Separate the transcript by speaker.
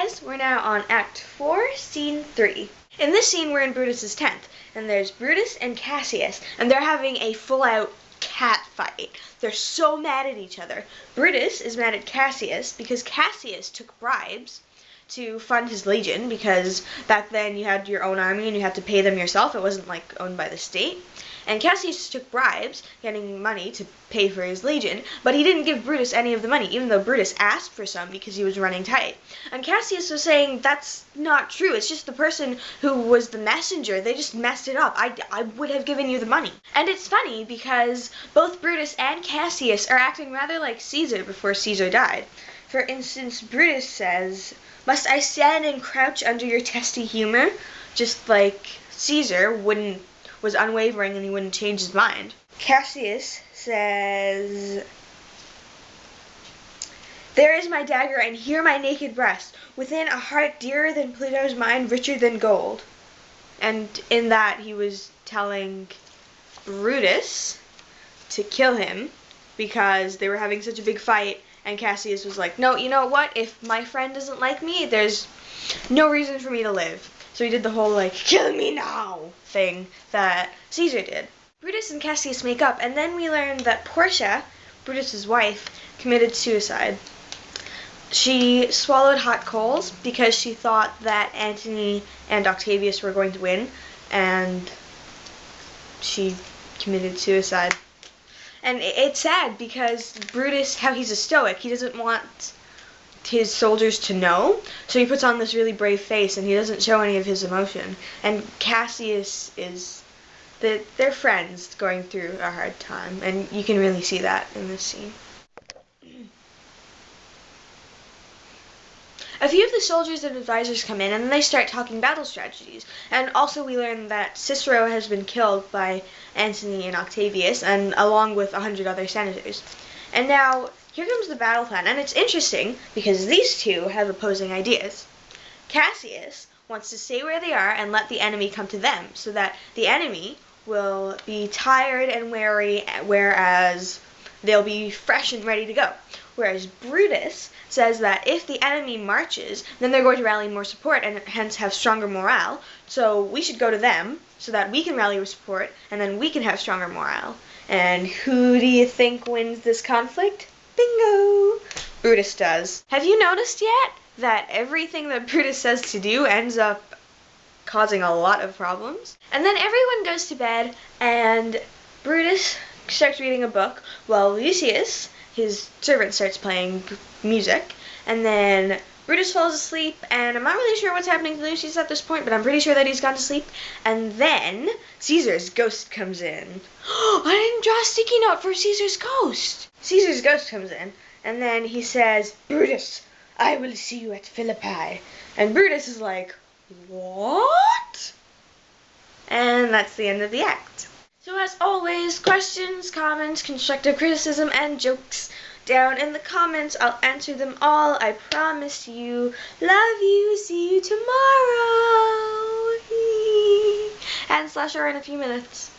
Speaker 1: guys, we're now on Act 4, Scene 3. In this scene, we're in Brutus's tent, and there's Brutus and Cassius, and they're having a full-out cat fight. They're so mad at each other. Brutus is mad at Cassius because Cassius took bribes to fund his legion, because back then you had your own army and you had to pay them yourself. It wasn't like owned by the state. And Cassius took bribes, getting money to pay for his legion, but he didn't give Brutus any of the money, even though Brutus asked for some because he was running tight. And Cassius was saying, that's not true, it's just the person who was the messenger, they just messed it up, I would have given you the money. And it's funny because both Brutus and Cassius are acting rather like Caesar before Caesar died. For instance, Brutus says, "Must I stand and crouch under your testy humor?" Just like Caesar was unwavering and he wouldn't change his mind. Cassius says, "There is my dagger, and here my naked breast, within a heart dearer than Pluto's mind, richer than gold." And in that he was telling Brutus to kill him because they were having such a big fight, and Cassius was like, "No, you know what? If my friend doesn't like me, there's no reason for me to live." So he did the whole, like, "kill me now" thing that Caesar did. Brutus and Cassius make up, and then we learn that Portia, Brutus's wife, committed suicide. She swallowed hot coals because she thought that Antony and Octavius were going to win, and she committed suicide. And it's sad because Brutus, how he's a stoic, he doesn't want his soldiers to know, so he puts on this really brave face and he doesn't show any of his emotion. And Cassius they're friends going through a hard time, and you can really see that in this scene. A few of the soldiers and advisors come in, and then they start talking battle strategies. And also we learn that Cicero has been killed by Antony and Octavius, and along with 100 other senators. And now here comes the battle plan, and it's interesting because these two have opposing ideas. Cassius wants to stay where they are and let the enemy come to them, so that the enemy will be tired and weary, whereas they'll be fresh and ready to go. Whereas Brutus says that if the enemy marches, then they're going to rally more support and hence have stronger morale, so we should go to them so that we can rally support and then we can have stronger morale. And who do you think wins this conflict? Bingo! Brutus does. Have you noticed yet that everything that Brutus says to do ends up causing a lot of problems? And then everyone goes to bed, and Brutus starts reading a book, while Lucius, his servant, starts playing music, and then Brutus falls asleep, and I'm not really sure what's happening to Lucius at this point, but I'm pretty sure that he's gone to sleep. And then Caesar's ghost comes in. I didn't draw a sticky note for Caesar's ghost. Caesar's ghost comes in, and then he says, "Brutus, I will see you at Philippi." And Brutus is like, "What?" And that's the end of the act. So as always, questions, comments, constructive criticism, and jokes down in the comments. I'll answer them all, I promise you. Love you, see you tomorrow. And /R in a few minutes.